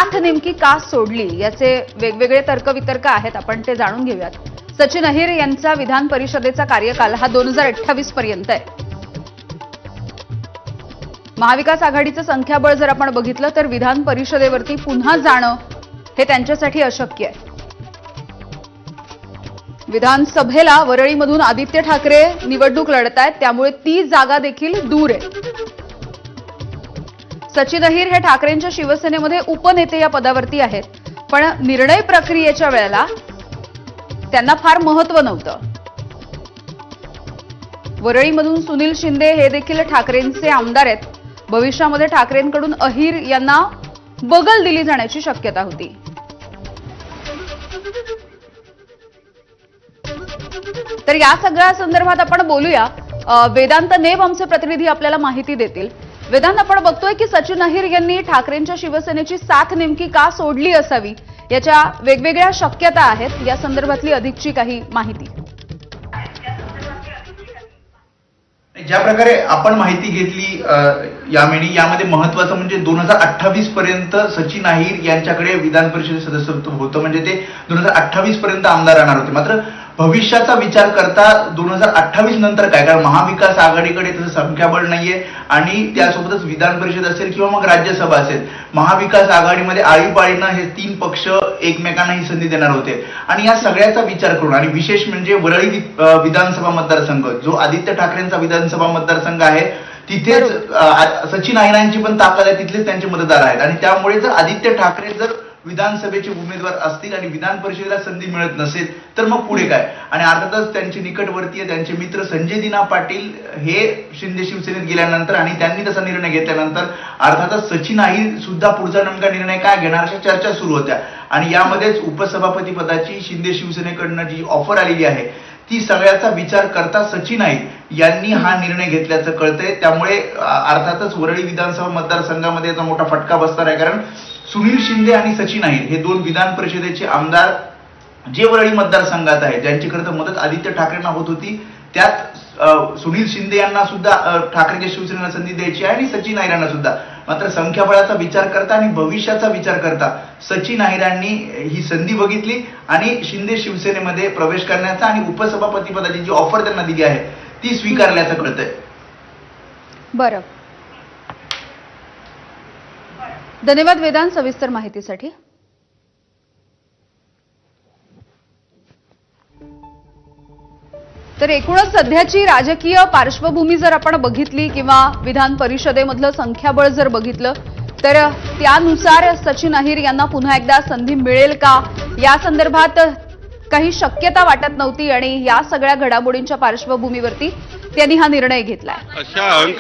साथ नेमकी का सोडली याचे वेगवेगळे तर्कवितर्क आहेत, आपण ते जाणून घेऊयात। सचिन अहिर यांचा विधान परिषदेचा कार्यकाल हा 2028 पर्यंत आहे। महाविकास आघाडीचं संख्याबळ जर आपण बघितलं तर विधान परिषदेवरती पुन्हा जाणं हे त्यांच्यासाठी अशक्य आहे। विधानसभेला वरळीमधून आदित्य ठाकरे निवडणूक लढतायत, त्यामुळे ती जागा देखील दूर आहे। सचिन अहिर हे ठाकरेंच्या शिवसेनेमध्ये उपनेते या पदावरती आहेत, पण निर्णय प्रक्रियेच्या वेळेला त्यांना फार महत्त्व नव्हतं। वरळीमधून सुनील शिंदे हे देखील ठाकरेंचे आमदार आहेत। भविष्यामध्ये ठाकरेंकडून अहिर यांना बगल दिली जाण्याची शक्यता होती। तर या सगळ्या संदर्भात आपण बोलूया। वेदांत नेब आमचे प्रतिनिधी आपल्याला माहिती देतील। वेदांत, आपण बघतोय की सचिन अहिर यांनी ठाकरेंच्या शिवसेनेची साथ नेमकी का सोडली असावी याच्या वेगवेगळ्या शक्यता आहेत। या संदर्भातली अधिकची काही माहिती। ज्या प्रकारे आपण माहिती घेतली यामध्ये महत्वाचं म्हणजे 2028 पर्यंत सचिन अहिर यांच्याकडे विधान परिषद सदस्यत्व होतं, म्हणजे ते 2028 पर्यंत आमदार राहणार होते। मात्र भविष्याचा विचार करता 2028 नंतर काय, कारण महाविकास आघाडीकडे तसं संख्याबळ नाहीये आणि त्यासोबतच विधान परिषद असेल किंवा मग राज्यसभा असेल, महाविकास आघाडीमध्ये आळीपाळीनं हे तीन पक्ष एकमेकांना ही संधी देणार होते। आणि या सगळ्याचा विचार करून आणि विशेष म्हणजे वरळी विधानसभा मतदारसंघ जो आदित्य ठाकरेंचा विधानसभा मतदारसंघ आहे, तिथेच सचिन अहिरांची पण ताकद आहे, तिथलेच त्यांचे मतदार आहेत। आणि त्यामुळे जर आदित्य ठाकरे जर विधानसभेचे उमेदवार असतील आणि विधान परिषदेला संधी मिळत नसेल तर मग पुढे काय। आणि अर्थातच त्यांचे निकटवर्तीय त्यांचे मित्र संजय दिना पाटील हे शिंदे शिवसेनेत गेल्यानंतर आणि त्यांनी तसा निर्णय घेतल्यानंतर अर्थातच सचिन अहिर सुद्धा पुढचा नेमका निर्णय काय घेणार अशा चर्चा सुरू होत्या। आणि यामध्येच उपसभापती पदाची शिंदे शिवसेनेकडनं जी ऑफर आलेली आहे ती सगळ्याचा विचार करता सचिन अहिर यांनी हा निर्णय घेतल्याचं कळतंय। त्यामुळे अर्थातच वरळी विधानसभा मतदारसंघामध्ये याचा मोठा फटका बसणार आहे, कारण सुनील शिंदे आणि सचिन अहिर हे दोन विधान परिषदेचे आमदार जे वरळी मतदारसंघात आहेत, ज्यांची खरं तर मदत आदित्य ठाकरेंना होत होती, त्यात सुनील शिंदे यांना सुद्धा ठाकरेच्या शिवसेनेला संधी द्यायची आहे आणि सचिन अहिरांना सुद्धा। मात्र संख्याबळाचा विचार करता आणि भविष्याचा विचार करता सचिन अहिरांनी ही संधी बघितली आणि शिंदे शिवसेनेमध्ये प्रवेश करण्याचा आणि उपसभापती पदाची जी ऑफर त्यांना दिली आहे ती स्वीकारल्याचं कळतंय। बरं, धन्यवाद वेदांत सविस्तर माहितीसाठी। तर एकूणच सध्याची राजकीय पार्श्वभूमी जर आपण बघितली किंवा विधान परिषदेमधलं संख्याबळ जर बघितलं तर त्यानुसार सचिन अहिर यांना पुन्हा एकदा संधी मिळेल का या संदर्भात काही शक्यता वाटत नव्हती आणि या सगळ्या घडामोडींच्या पार्श्वभूमीवरती त्यांनी हा निर्णय घेतलाय।